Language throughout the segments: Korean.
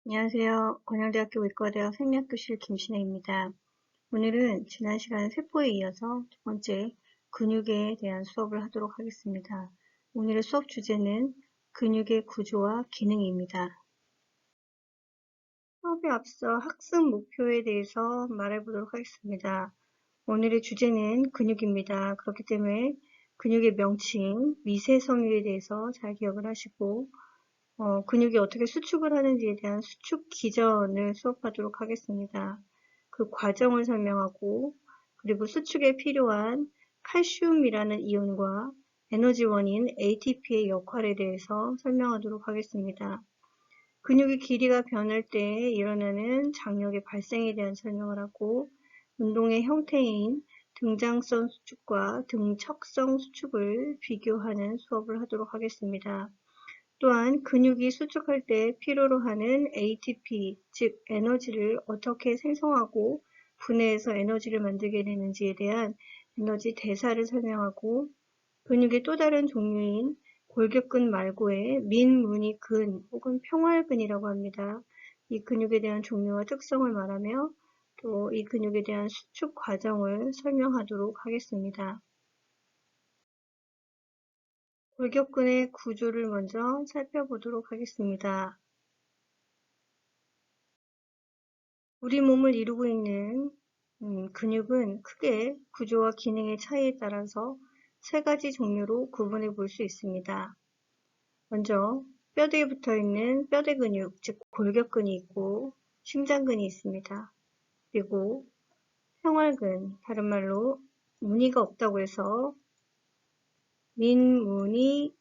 안녕하세요. 건영대학교 의과대학 생명교실 김신혜입니다. 오늘은 지난 시간 세포에 이어서 두 번째 근육에 대한 수업을 하도록 하겠습니다. 오늘의 수업 주제는 근육의 구조와 기능입니다. 수업에 앞서 학습 목표에 대해서 말해보도록 하겠습니다. 오늘의 주제는 근육입니다. 그렇기 때문에 근육의 명칭, 미세 섬유에 대해서 잘 기억을 하시고 근육이 어떻게 수축을 하는지에 대한 수축 기전을 수업하도록 하겠습니다. 그 과정을 설명하고 그리고 수축에 필요한 칼슘이라는 이온과 에너지원인 ATP의 역할에 대해서 설명하도록 하겠습니다. 근육의 길이가 변할 때 일어나는 장력의 발생에 대한 설명을 하고 운동의 형태인 등장성 수축과 등척성 수축을 비교하는 수업을 하도록 하겠습니다. 또한 근육이 수축할 때 필요로 하는 ATP, 즉 에너지를 어떻게 생성하고 분해해서 에너지를 만들게 되는지에 대한 에너지 대사를 설명하고 근육의 또 다른 종류인 골격근 말고의 민무늬근 혹은 평활근이라고 합니다. 이 근육에 대한 종류와 특성을 말하며 또 이 근육에 대한 수축 과정을 설명하도록 하겠습니다. 골격근의 구조를 먼저 살펴보도록 하겠습니다. 우리 몸을 이루고 있는 근육은 크게 구조와 기능의 차이에 따라서 세 가지 종류로 구분해 볼 수 있습니다. 먼저 뼈대에 붙어 있는 뼈대 근육, 즉 골격근이 있고 심장근이 있습니다. 그리고 평활근, 다른 말로 무늬가 없다고 해서 민무늬근이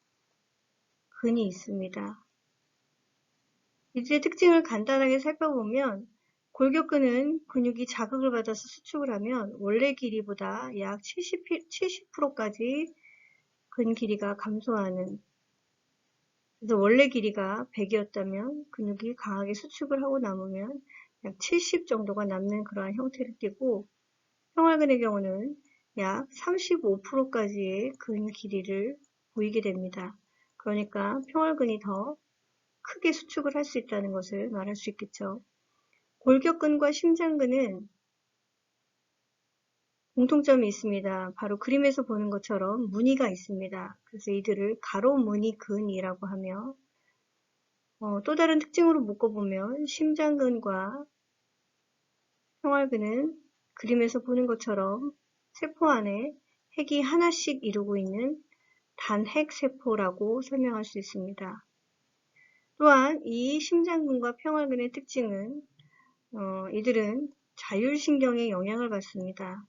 있습니다. 이들의 특징을 간단하게 살펴보면 골격근은 근육이 자극을 받아서 수축을 하면 원래 길이보다 약 70%까지 근 길이가 감소하는, 그래서 원래 길이가 100이었다면 근육이 강하게 수축을 하고 남으면 약 70 정도가 남는 그러한 형태를 띠고, 평활근의 경우는 약 35%까지의 근 길이를 보이게 됩니다. 그러니까 평활근이 더 크게 수축을 할 수 있다는 것을 말할 수 있겠죠. 골격근과 심장근은 공통점이 있습니다. 바로 그림에서 보는 것처럼 무늬가 있습니다. 그래서 이들을 가로무늬근이라고 하며 또 다른 특징으로 묶어보면 심장근과 평활근은 그림에서 보는 것처럼 세포 안에 핵이 하나씩 이루고 있는 단핵세포라고 설명할 수 있습니다. 또한 이 심장근과 평활근의 특징은 이들은 자율신경에 영향을 받습니다.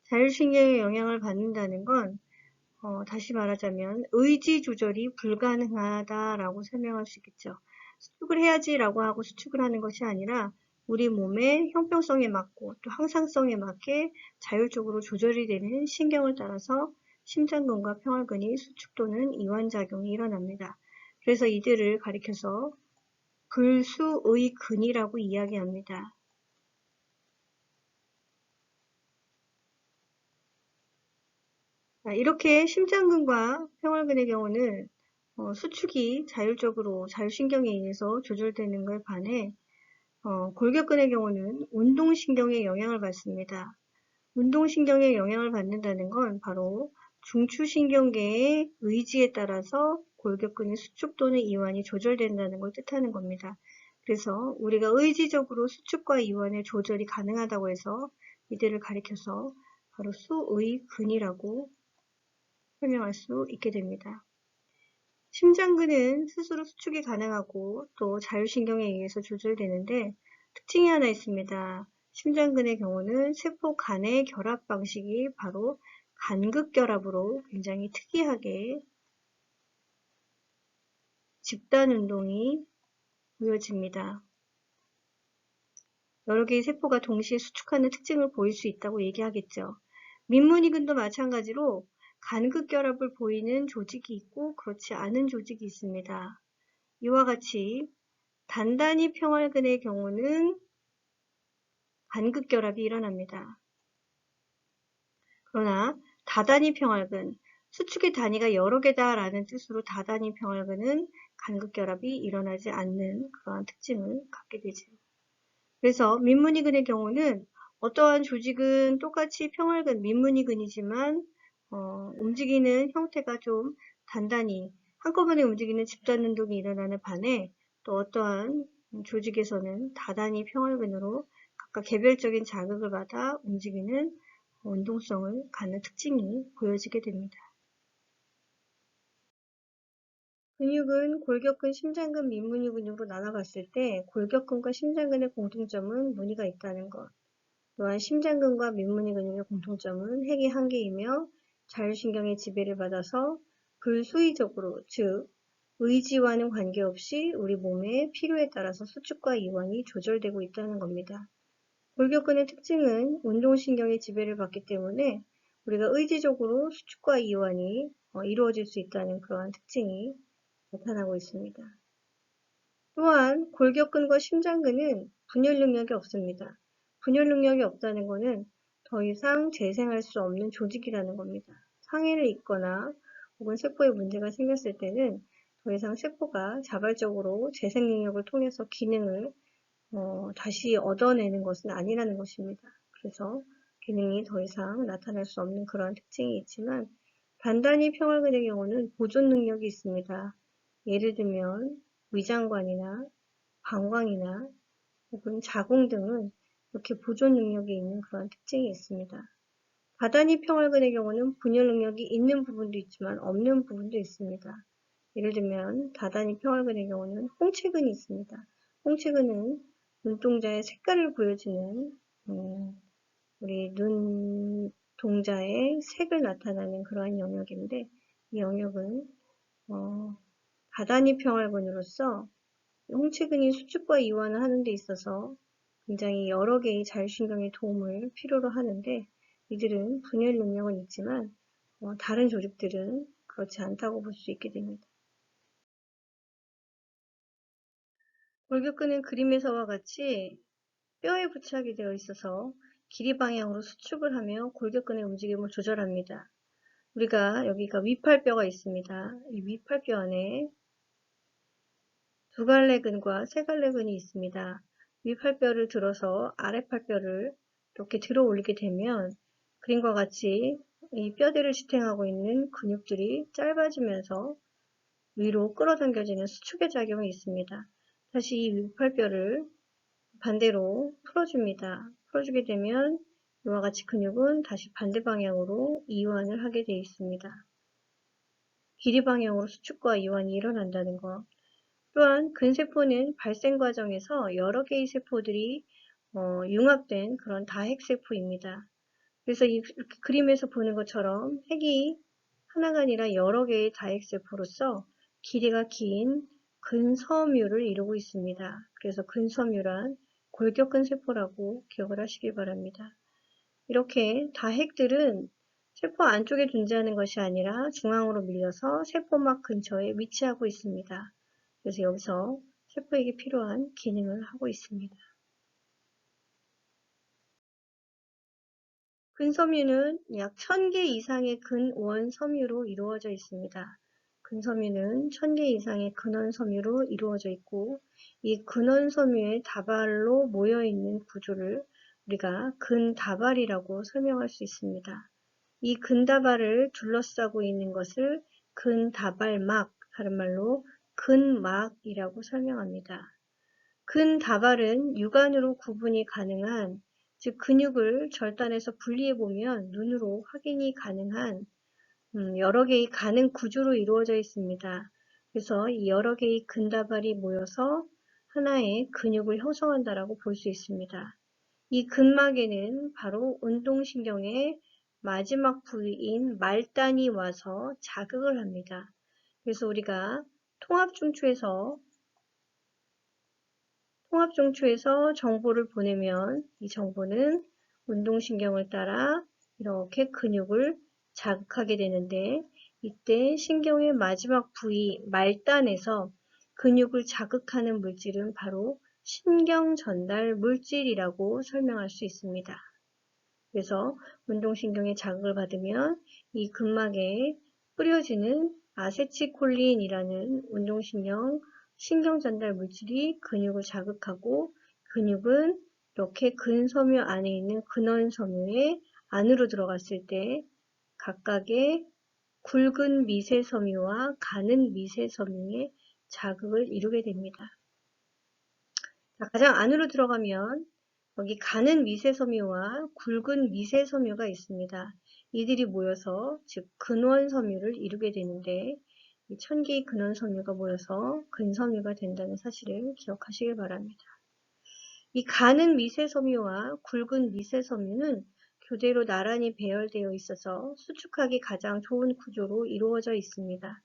자율신경에 영향을 받는다는 건 다시 말하자면 의지 조절이 불가능하다라고 설명할 수 있겠죠. 수축을 해야지라고 하고 수축을 하는 것이 아니라 우리 몸의 형평성에 맞고 또 항상성에 맞게 자율적으로 조절이 되는 신경을 따라서 심장근과 평활근이 수축 또는 이완작용이 일어납니다. 그래서 이들을 가리켜서 불수의 근이라고 이야기합니다. 이렇게 심장근과 평활근의 경우는 수축이 자율적으로 자율신경에 의해서 조절되는 것에 반해 골격근의 경우는 운동신경에 영향을 받습니다. 운동신경에 영향을 받는다는 건 바로 중추신경계의 의지에 따라서 골격근의 수축 또는 이완이 조절된다는 걸 뜻하는 겁니다. 그래서 우리가 의지적으로 수축과 이완의 조절이 가능하다고 해서 이들을 가리켜서 바로 수의근이라고 설명할 수 있게 됩니다. 심장근은 스스로 수축이 가능하고 또 자율신경에 의해서 조절되는데 특징이 하나 있습니다. 심장근의 경우는 세포 간의 결합 방식이 바로 간극결합으로 굉장히 특이하게 집단 운동이 보여집니다. 여러 개의 세포가 동시에 수축하는 특징을 보일 수 있다고 얘기하겠죠. 민무늬근도 마찬가지로 간극결합을 보이는 조직이 있고 그렇지 않은 조직이 있습니다. 이와 같이 단단히 평활근의 경우는 간극결합이 일어납니다. 그러나 다단히 평활근, 수축의 단위가 여러 개다라는 뜻으로 다단위 평활근은 간극결합이 일어나지 않는 그러한 특징을 갖게 되죠. 그래서 민문이근의 경우는 어떠한 조직은 똑같이 평활근, 민문이근이지만 움직이는 형태가 좀 단단히 한꺼번에 움직이는 집단 운동이 일어나는 반해 또 어떠한 조직에서는 다단히 평활근으로 각각 개별적인 자극을 받아 움직이는 운동성을 갖는 특징이 보여지게 됩니다. 근육은 골격근, 심장근, 민무늬 근육으로 나눠봤을 때 골격근과 심장근의 공통점은 무늬가 있다는 것. 또한 심장근과 민무늬 근육의 공통점은 핵이 한 개이며 자율신경의 지배를 받아서 불수의적으로, 즉 의지와는 관계없이 우리 몸의 필요에 따라서 수축과 이완이 조절되고 있다는 겁니다. 골격근의 특징은 운동신경의 지배를 받기 때문에 우리가 의지적으로 수축과 이완이 이루어질 수 있다는 그러한 특징이 나타나고 있습니다. 또한 골격근과 심장근은 분열 능력이 없습니다. 분열 능력이 없다는 것은 더 이상 재생할 수 없는 조직이라는 겁니다. 상해를 입거나 혹은 세포에 문제가 생겼을 때는 더 이상 세포가 자발적으로 재생 능력을 통해서 기능을 다시 얻어내는 것은 아니라는 것입니다. 그래서 기능이 더 이상 나타날 수 없는 그런 특징이 있지만 단단히 평활근의 경우는 보존 능력이 있습니다. 예를 들면 위장관이나 방광이나 혹은 자궁 등은 이렇게 보존 능력이 있는 그런 특징이 있습니다. 다단히 평활근의 경우는 분열 능력이 있는 부분도 있지만 없는 부분도 있습니다. 예를 들면 다단히 평활근의 경우는 홍채근이 있습니다. 홍채근은 눈동자의 색깔을 보여주는 우리 눈동자의 색을 나타내는 그러한 영역인데 이 영역은 다단히 평활근으로서 홍채근이 수축과 이완을 하는 데 있어서 굉장히 여러 개의 자율신경의 도움을 필요로 하는데 이들은 분열 능력은 있지만 다른 조직들은 그렇지 않다고 볼 수 있게 됩니다. 골격근은 그림에서와 같이 뼈에 부착이 되어 있어서 길이 방향으로 수축을 하며 골격근의 움직임을 조절합니다. 우리가 여기가 위팔뼈가 있습니다. 이 위팔뼈 안에 두 갈래 근과 세 갈래 근이 있습니다. 위팔뼈를 들어서 아래팔뼈를 이렇게 들어 올리게 되면 그림과 같이 이 뼈대를 지탱하고 있는 근육들이 짧아지면서 위로 끌어당겨지는 수축의 작용이 있습니다. 다시 이 위팔뼈를 반대로 풀어줍니다. 풀어주게 되면 이와 같이 근육은 다시 반대 방향으로 이완을 하게 되어 있습니다. 길이 방향으로 수축과 이완이 일어난다는 것. 또한 근세포는 발생 과정에서 여러 개의 세포들이 융합된 그런 다핵세포입니다. 그래서 이 그림에서 보는 것처럼 핵이 하나가 아니라 여러 개의 다핵세포로서 길이가 긴 근섬유를 이루고 있습니다. 그래서 근섬유란 골격근세포라고 기억을 하시길 바랍니다. 이렇게 다핵들은 세포 안쪽에 존재하는 것이 아니라 중앙으로 밀려서 세포막 근처에 위치하고 있습니다. 그래서 여기서 세포에게 필요한 기능을 하고 있습니다. 근섬유는 약 1000개 이상의 근원섬유로 이루어져 있습니다. 근섬유는 1000개 이상의 근원섬유로 이루어져 있고 이 근원섬유의 다발로 모여있는 구조를 우리가 근다발이라고 설명할 수 있습니다. 이 근다발을 둘러싸고 있는 것을 근다발막, 다른 말로 근막이라고 설명합니다. 근다발은 육안으로 구분이 가능한, 즉 근육을 절단해서 분리해보면 눈으로 확인이 가능한 여러 개의 가능 구조로 이루어져 있습니다. 그래서 이 여러 개의 근다발이 모여서 하나의 근육을 형성한다라고 볼 수 있습니다. 이 근막에는 바로 운동신경의 마지막 부위인 말단이 와서 자극을 합니다. 그래서 우리가 통합중추에서 정보를 보내면 이 정보는 운동신경을 따라 이렇게 근육을 자극하게 되는데 이때 신경의 마지막 부위 말단에서 근육을 자극하는 물질은 바로 신경전달 물질이라고 설명할 수 있습니다. 그래서 운동신경의 자극을 받으면 이 근막에 뿌려지는 아세틸콜린이라는 신경 전달 물질이 근육을 자극하고 근육은 이렇게 근섬유 안에 있는 근원섬유의 안으로 들어갔을 때 각각의 굵은 미세섬유와 가는 미세섬유의 자극을 이루게 됩니다. 자, 가장 안으로 들어가면 여기 가는 미세섬유와 굵은 미세섬유가 있습니다. 이들이 모여서 즉 근원섬유를 이루게 되는데 이 1000개의 근원섬유가 모여서 근섬유가 된다는 사실을 기억하시길 바랍니다. 이 가는 미세섬유와 굵은 미세섬유는 교대로 나란히 배열되어 있어서 수축하기 가장 좋은 구조로 이루어져 있습니다.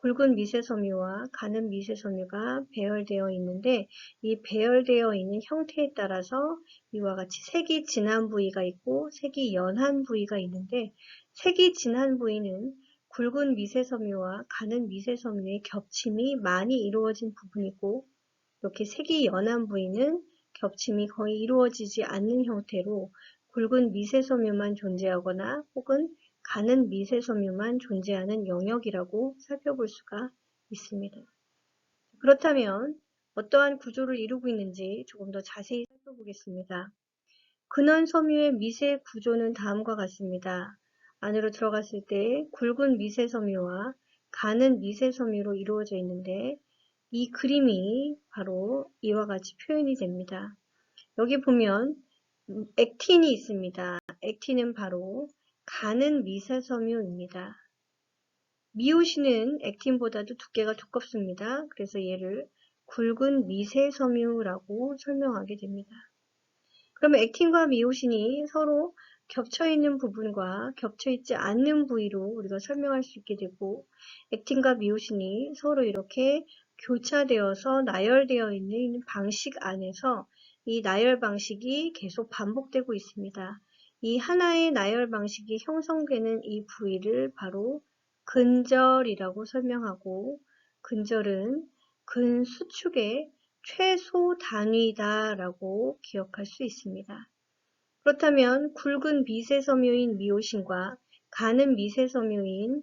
굵은 미세섬유와 가는 미세섬유가 배열되어 있는데 이 배열되어 있는 형태에 따라서 이와 같이 색이 진한 부위가 있고 색이 연한 부위가 있는데 색이 진한 부위는 굵은 미세섬유와 가는 미세섬유의 겹침이 많이 이루어진 부분이고 이렇게 색이 연한 부위는 겹침이 거의 이루어지지 않는 형태로 굵은 미세섬유만 존재하거나 혹은 가는 미세섬유만 존재하는 영역이라고 살펴볼 수가 있습니다. 그렇다면 어떠한 구조를 이루고 있는지 조금 더 자세히 살펴보겠습니다. 근원섬유의 미세 구조는 다음과 같습니다. 안으로 들어갔을 때 굵은 미세섬유와 가는 미세섬유로 이루어져 있는데 이 그림이 바로 이와 같이 표현이 됩니다. 여기 보면 액틴이 있습니다. 액틴은 바로 가는 미세섬유입니다. 미오신은 액틴보다도 두께가 두껍습니다. 그래서 얘를 굵은 미세섬유라고 설명하게 됩니다. 그러면 액틴과 미오신이 서로 겹쳐있는 부분과 겹쳐있지 않는 부위로 우리가 설명할 수 있게 되고 액틴과 미오신이 서로 이렇게 교차되어서 나열되어 있는 방식 안에서 이 나열 방식이 계속 반복되고 있습니다. 이 하나의 나열 방식이 형성되는 이 부위를 바로 근절이라고 설명하고 근절은 근수축의 최소 단위다라고 기억할 수 있습니다. 그렇다면 굵은 미세섬유인 미오신과 가는 미세섬유인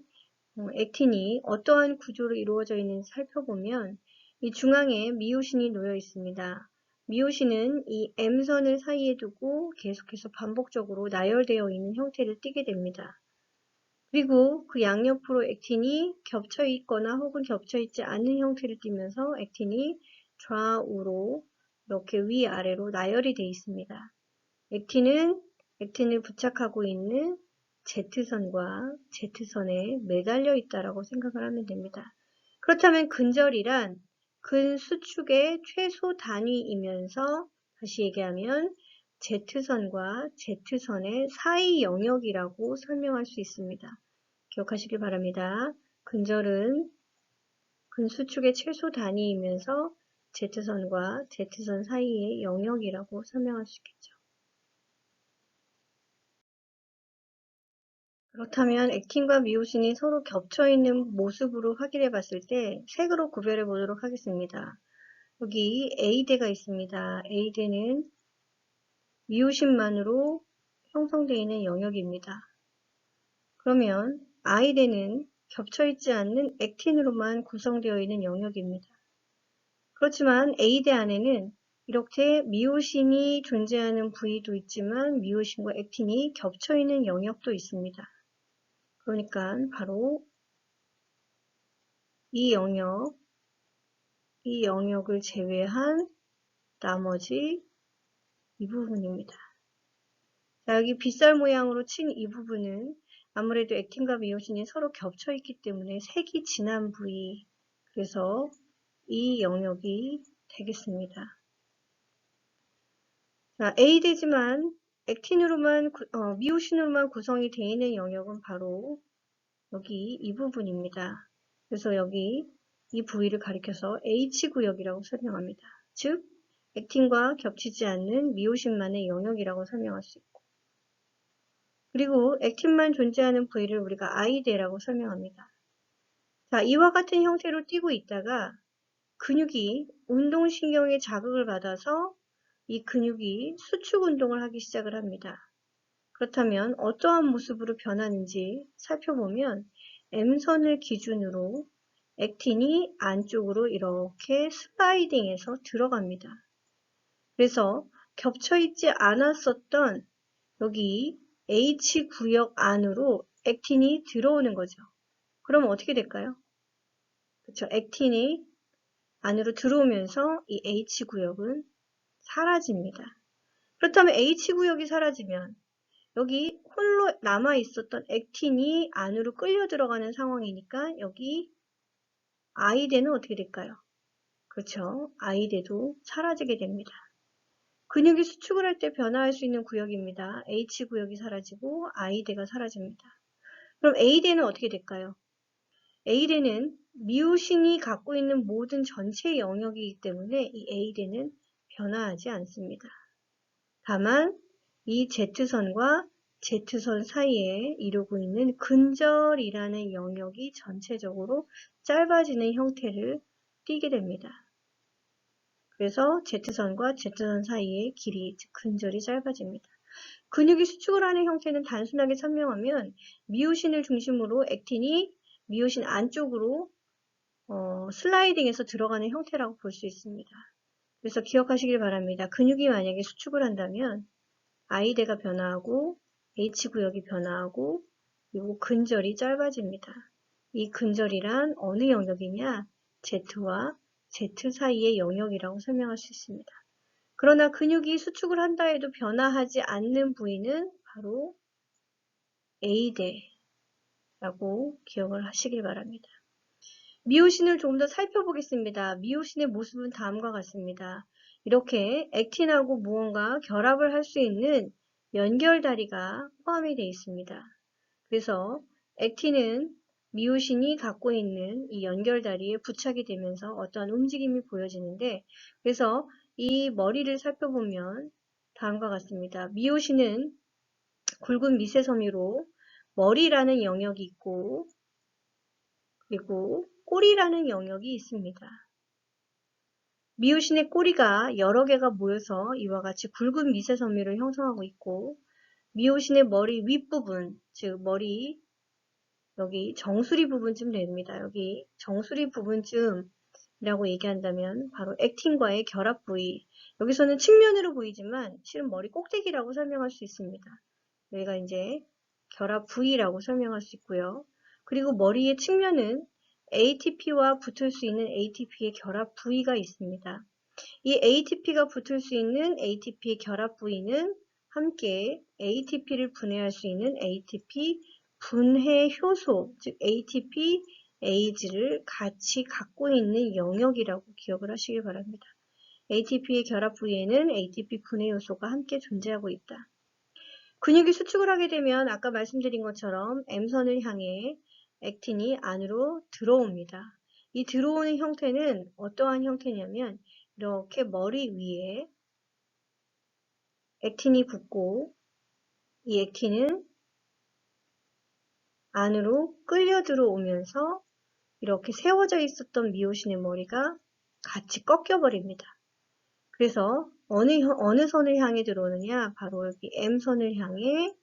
액틴이 어떠한 구조로 이루어져 있는지 살펴보면 이 중앙에 미오신이 놓여 있습니다. 미오신은 이 M선을 사이에 두고 계속해서 반복적으로 나열되어 있는 형태를 띠게 됩니다. 그리고 그 양옆으로 액틴이 겹쳐 있거나 혹은 겹쳐 있지 않는 형태를 띠면서 액틴이 좌우로 이렇게 위아래로 나열이 되어 있습니다. 액틴을 부착하고 있는 Z선과 Z선에 매달려 있다라고 생각을 하면 됩니다. 그렇다면 근절이란 근수축의 최소 단위이면서 다시 얘기하면 Z선과 Z선의 사이 영역이라고 설명할 수 있습니다. 기억하시길 바랍니다. 근절은 근수축의 최소 단위이면서 Z선과 Z선 사이의 영역이라고 설명할 수 있겠죠. 그렇다면 액틴과 미오신이 서로 겹쳐있는 모습으로 확인해 봤을 때 색으로 구별해 보도록 하겠습니다. 여기 A대가 있습니다. A대는 미오신만으로 형성되어 있는 영역입니다. 그러면 I대는 겹쳐있지 않는 액틴으로만 구성되어 있는 영역입니다. 그렇지만 A대 안에는 이렇게 미오신이 존재하는 부위도 있지만 미오신과 액틴이 겹쳐있는 영역도 있습니다. 그러니까 바로 이 영역을 제외한 나머지 이 부분입니다. 자, 여기 빗살 모양으로 친 이 부분은 아무래도 액틴과 미오신이 서로 겹쳐 있기 때문에 색이 진한 부위, 그래서 이 영역이 되겠습니다. 자, A대지만 미오신으로만 구성이 되어 있는 영역은 바로 여기 이 부분입니다. 그래서 여기 이 부위를 가리켜서 H구역이라고 설명합니다. 즉, 액틴과 겹치지 않는 미오신만의 영역이라고 설명할 수 있고 그리고 액틴만 존재하는 부위를 우리가 I대라고 설명합니다. 자, 이와 같은 형태로 띄고 있다가 근육이 운동신경의 자극을 받아서 이 근육이 수축 운동을 하기 시작을 합니다. 그렇다면 어떠한 모습으로 변하는지 살펴보면 M선을 기준으로 액틴이 안쪽으로 이렇게 슬라이딩해서 들어갑니다. 그래서 겹쳐있지 않았었던 여기 H구역 안으로 액틴이 들어오는 거죠. 그럼 어떻게 될까요? 그렇죠. 액틴이 안으로 들어오면서 이 H구역은 사라집니다. 그렇다면 H구역이 사라지면 여기 홀로 남아있었던 액틴이 안으로 끌려 들어가는 상황이니까 여기 I대는 어떻게 될까요? 그렇죠. I대도 사라지게 됩니다. 근육이 수축을 할 때 변화할 수 있는 구역입니다. H구역이 사라지고 I대가 사라집니다. 그럼 A대는 어떻게 될까요? A대는 미오신이 갖고 있는 모든 전체 영역이기 때문에 이 A대는 변화하지 않습니다. 다만 이 Z선과 Z선 사이에 이루고 있는 근절이라는 영역이 전체적으로 짧아지는 형태를 띠게 됩니다. 그래서 Z선과 Z선 사이의 길이, 즉 근절이 짧아집니다. 근육이 수축을 하는 형태는 단순하게 설명하면 미오신을 중심으로 액틴이 미오신 안쪽으로 슬라이딩해서 들어가는 형태라고 볼 수 있습니다. 그래서 기억하시길 바랍니다. 근육이 만약에 수축을 한다면 I대가 변화하고 H구역이 변화하고 그리고 근절이 짧아집니다. 이 근절이란 어느 영역이냐? Z와 Z 사이의 영역이라고 설명할 수 있습니다. 그러나 근육이 수축을 한다 해도 변화하지 않는 부위는 바로 A대라고 기억을 하시길 바랍니다. 미오신을 조금 더 살펴보겠습니다. 미오신의 모습은 다음과 같습니다. 이렇게 액틴하고 무언가 결합을 할 수 있는 연결다리가 포함이 되어 있습니다. 그래서 액틴은 미오신이 갖고 있는 이 연결다리에 부착이 되면서 어떠한 움직임이 보여지는데, 그래서 이 머리를 살펴보면 다음과 같습니다. 미오신은 굵은 미세섬유로 머리라는 영역이 있고 그리고 꼬리라는 영역이 있습니다. 미오신의 꼬리가 여러 개가 모여서 이와 같이 굵은 미세섬유를 형성하고 있고, 미오신의 머리 윗부분, 즉 머리 여기 정수리 부분쯤 됩니다. 여기 정수리 부분쯤이라고 얘기한다면 바로 액틴과의 결합 부위. 여기서는 측면으로 보이지만 실은 머리 꼭대기라고 설명할 수 있습니다. 여기가 이제 결합 부위라고 설명할 수 있고요. 그리고 머리의 측면은 ATP와 붙을 수 있는 ATP의 결합 부위가 있습니다. 이 ATP가 붙을 수 있는 ATP의 결합 부위는 함께 ATP를 분해할 수 있는 ATP 분해 효소, 즉 ATP AG를 같이 갖고 있는 영역이라고 기억을 하시길 바랍니다. ATP의 결합 부위에는 ATP 분해 요소가 함께 존재하고 있다. 근육이 수축을 하게 되면 아까 말씀드린 것처럼 M선을 향해 액틴이 안으로 들어옵니다. 이 들어오는 형태는 어떠한 형태냐면 이렇게 머리 위에 액틴이 붙고 이 액틴은 안으로 끌려 들어오면서 이렇게 세워져 있었던 미오신의 머리가 같이 꺾여 버립니다. 그래서 어느 선을 향해 들어오느냐? 바로 여기 M선을 향해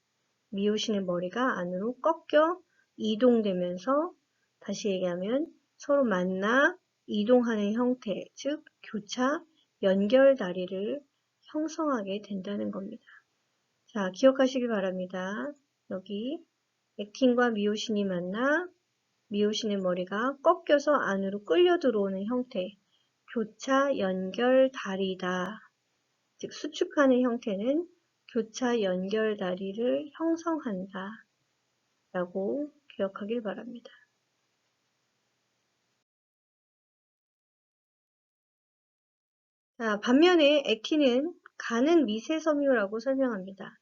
미오신의 머리가 안으로 꺾여 이동되면서 다시 얘기하면 서로 만나 이동하는 형태, 즉 교차 연결 다리를 형성하게 된다는 겁니다. 자, 기억하시길 바랍니다. 여기 액틴과 미오신이 만나 미오신의 머리가 꺾여서 안으로 끌려 들어오는 형태, 교차 연결 다리다. 즉 수축하는 형태는 교차 연결 다리를 형성한다 라고 기억하길 바랍니다. 자, 반면에 액틴은 가는 미세섬유라고 설명합니다.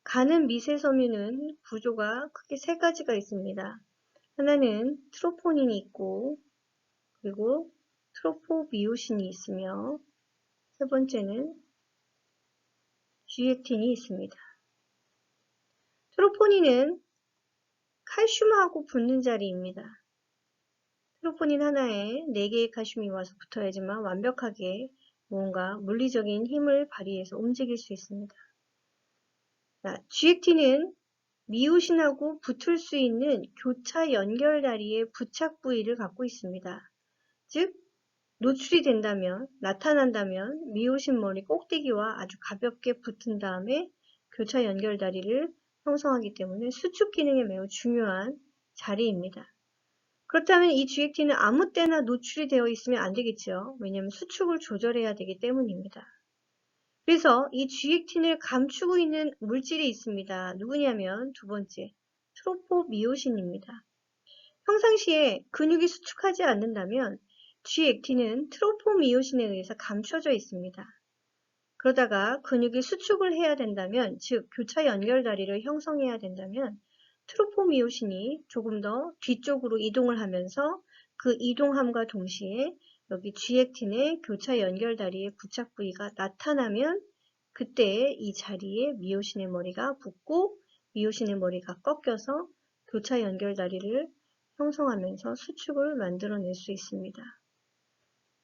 가는 미세섬유는 구조가 크게 세 가지가 있습니다. 하나는 트로포닌이 있고 그리고 트로포미오신이 있으며 세 번째는 G액틴이 있습니다. 트로포닌은 칼슘하고 붙는 자리입니다. 트로포닌 하나에 4개의 칼슘이 와서 붙어야지만 완벽하게 뭔가 물리적인 힘을 발휘해서 움직일 수 있습니다. G액틴은 미오신하고 붙을 수 있는 교차 연결다리의 부착 부위를 갖고 있습니다. 즉, 노출이 된다면, 나타난다면 미오신 머리 꼭대기와 아주 가볍게 붙은 다음에 교차 연결다리를 형성하기 때문에 수축 기능에 매우 중요한 자리입니다. 그렇다면 이 GAT는 아무 때나 노출이 되어 있으면 안 되겠죠. 왜냐하면 수축을 조절해야 되기 때문입니다. 그래서 이 GAT를 감추고 있는 물질이 있습니다. 누구냐면 두 번째, 트로포미오신입니다. 평상시에 근육이 수축하지 않는다면 G-액틴은 트로포미오신에 의해서 감춰져 있습니다. 그러다가 근육이 수축을 해야 된다면, 즉 교차 연결다리를 형성해야 된다면 트로포미오신이 조금 더 뒤쪽으로 이동을 하면서 그 이동함과 동시에 여기 G-액틴의 교차 연결다리의 부착 부위가 나타나면 그때 이 자리에 미오신의 머리가 붙고 미오신의 머리가 꺾여서 교차 연결다리를 형성하면서 수축을 만들어낼 수 있습니다.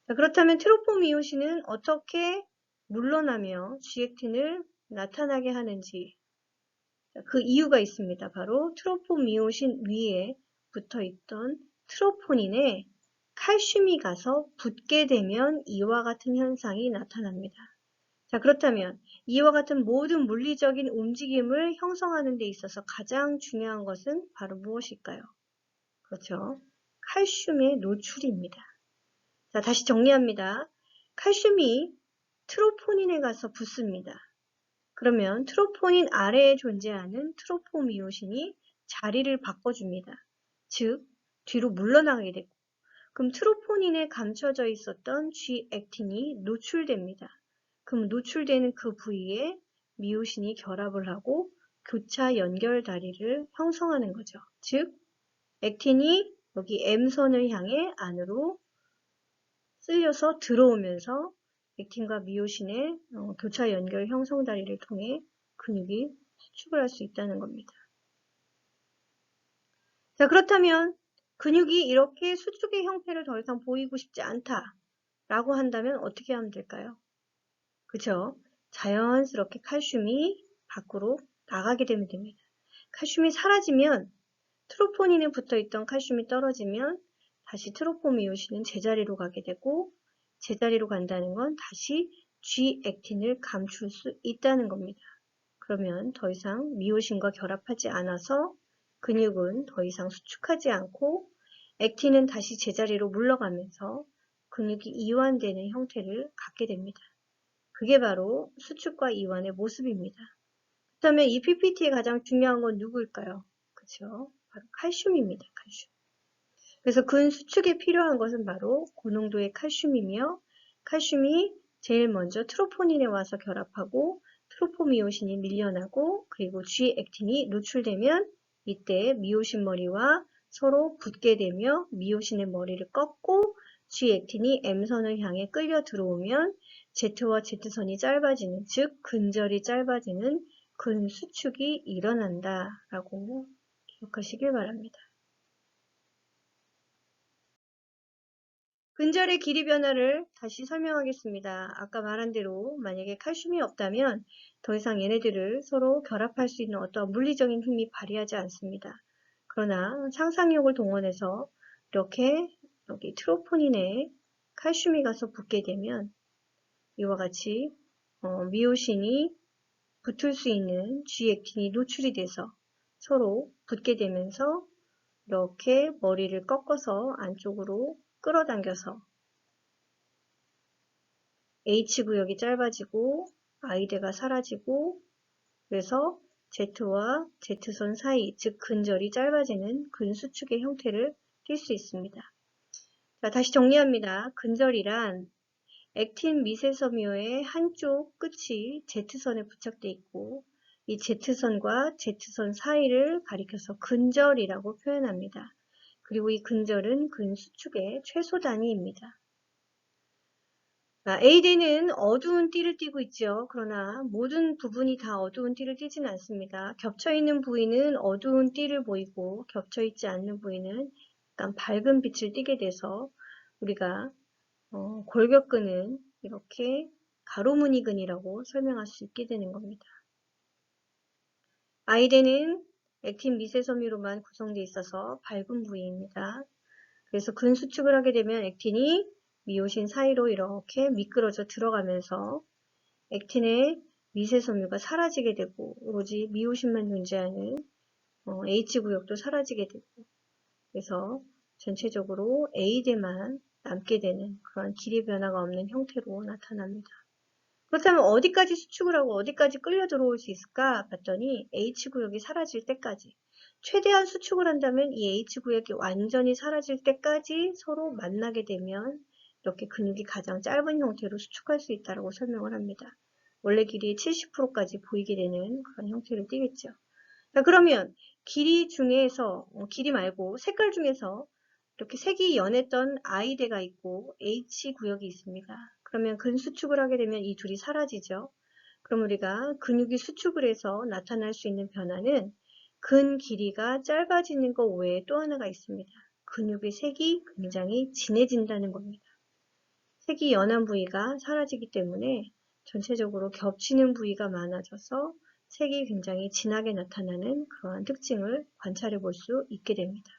자, 그렇다면 트로포미오신은 어떻게 물러나며 G-액틴을 나타나게 하는지, 그 이유가 있습니다. 바로 트로포미오신 위에 붙어있던 트로포닌에 칼슘이 가서 붙게 되면 이와 같은 현상이 나타납니다. 자, 그렇다면 이와 같은 모든 물리적인 움직임을 형성하는 데 있어서 가장 중요한 것은 바로 무엇일까요? 그렇죠. 칼슘의 노출입니다. 자, 다시 정리합니다. 칼슘이 트로포닌에 가서 붙습니다. 그러면 트로포닌 아래에 존재하는 트로포미오신이 자리를 바꿔줍니다. 즉, 뒤로 물러나게 되고, 그럼 트로포닌에 감춰져 있었던 G-액틴이 노출됩니다. 그럼 노출되는 그 부위에 미오신이 결합을 하고 교차 연결다리를 형성하는 거죠. 즉, 액틴이 여기 M선을 향해 안으로 쓸려서 들어오면서 액틴과 미오신의 교차 연결 형성 다리를 통해 근육이 수축을 할 수 있다는 겁니다. 자, 그렇다면 근육이 이렇게 수축의 형태를 더 이상 보이고 싶지 않다라고 한다면 어떻게 하면 될까요? 그죠? 자연스럽게 칼슘이 밖으로 나가게 되면 됩니다. 칼슘이 사라지면 트로포닌에 붙어있던 칼슘이 떨어지면 다시 트로포미오신은 제자리로 가게 되고 제자리로 간다는 건 다시 G-액틴을 감출 수 있다는 겁니다. 그러면 더 이상 미오신과 결합하지 않아서 근육은 더 이상 수축하지 않고 액틴은 다시 제자리로 물러가면서 근육이 이완되는 형태를 갖게 됩니다. 그게 바로 수축과 이완의 모습입니다. 그렇다면 이 PPT의 가장 중요한 건 누구일까요? 그렇죠? 바로 칼슘입니다. 칼슘. 그래서 근 수축에 필요한 것은 바로 고농도의 칼슘이며 칼슘이 제일 먼저 트로포닌에 와서 결합하고 트로포미오신이 밀려나고 그리고 G-액틴이 노출되면 이때 미오신 머리와 서로 붙게 되며 미오신의 머리를 꺾고 G-액틴이 M선을 향해 끌려 들어오면 Z와 Z선이 짧아지는, 즉 근절이 짧아지는 근수축이 일어난다라고 기억하시길 바랍니다. 근절의 길이 변화를 다시 설명하겠습니다. 아까 말한 대로 만약에 칼슘이 없다면 더 이상 얘네들을 서로 결합할 수 있는 어떠한 물리적인 힘이 발휘하지 않습니다. 그러나 상상력을 동원해서 이렇게 여기 트로포닌에 칼슘이 가서 붙게 되면 이와 같이 미오신이 붙을 수 있는 G-액틴이 노출이 돼서 서로 붙게 되면서 이렇게 머리를 꺾어서 안쪽으로 끌어당겨서 H구역이 짧아지고 I대가 사라지고 그래서 Z와 Z선 사이, 즉 근절이 짧아지는 근수축의 형태를 띌 수 있습니다. 자, 다시 정리합니다. 근절이란 액틴 미세섬유의 한쪽 끝이 Z선에 부착되어 있고 이 Z선과 Z선 사이를 가리켜서 근절이라고 표현합니다. 그리고 이 근절은 근수축의 최소 단위입니다. A대는 어두운 띠를 띠고 있죠. 그러나 모든 부분이 다 어두운 띠를 띠지는 않습니다. 겹쳐있는 부위는 어두운 띠를 보이고 겹쳐있지 않는 부위는 약간 밝은 빛을 띠게 돼서 우리가 골격근은 이렇게 가로무늬근이라고 설명할 수 있게 되는 겁니다. I대는 액틴 미세섬유로만 구성되어 있어서 밝은 부위입니다. 그래서 근수축을 하게 되면 액틴이 미오신 사이로 이렇게 미끄러져 들어가면서 액틴의 미세섬유가 사라지게 되고 오로지 미오신만 존재하는 H구역도 사라지게 되고 그래서 전체적으로 A대만 남게 되는 그런 길이 변화가 없는 형태로 나타납니다. 그렇다면 어디까지 수축을 하고 어디까지 끌려 들어올 수 있을까 봤더니 H구역이 사라질 때까지 최대한 수축을 한다면 이 H구역이 완전히 사라질 때까지 서로 만나게 되면 이렇게 근육이 가장 짧은 형태로 수축할 수 있다고 설명을 합니다. 원래 길이의 70%까지 보이게 되는 그런 형태를 띠겠죠. 자, 그러면 길이 중에서 길이 말고 색깔 중에서 이렇게 색이 연했던 I대가 있고 H구역이 있습니다. 그러면 근수축을 하게 되면 이 둘이 사라지죠. 그럼 우리가 근육이 수축을 해서 나타날 수 있는 변화는 근 길이가 짧아지는 것 외에 또 하나가 있습니다. 근육의 색이 굉장히 진해진다는 겁니다. 색이 연한 부위가 사라지기 때문에 전체적으로 겹치는 부위가 많아져서 색이 굉장히 진하게 나타나는 그러한 특징을 관찰해 볼 수 있게 됩니다.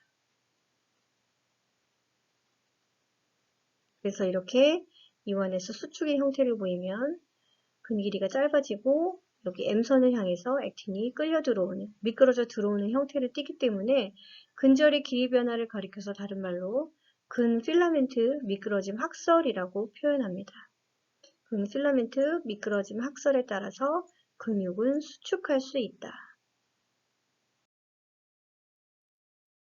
그래서 이렇게 이완에서 수축의 형태를 보이면 근 길이가 짧아지고 여기 M선을 향해서 액틴이 끌려 들어오는, 미끄러져 들어오는 형태를 띠기 때문에 근절의 길이 변화를 가리켜서 다른 말로 근 필라멘트 미끄러짐 학설이라고 표현합니다. 근 필라멘트 미끄러짐 학설에 따라서 근육은 수축할 수 있다.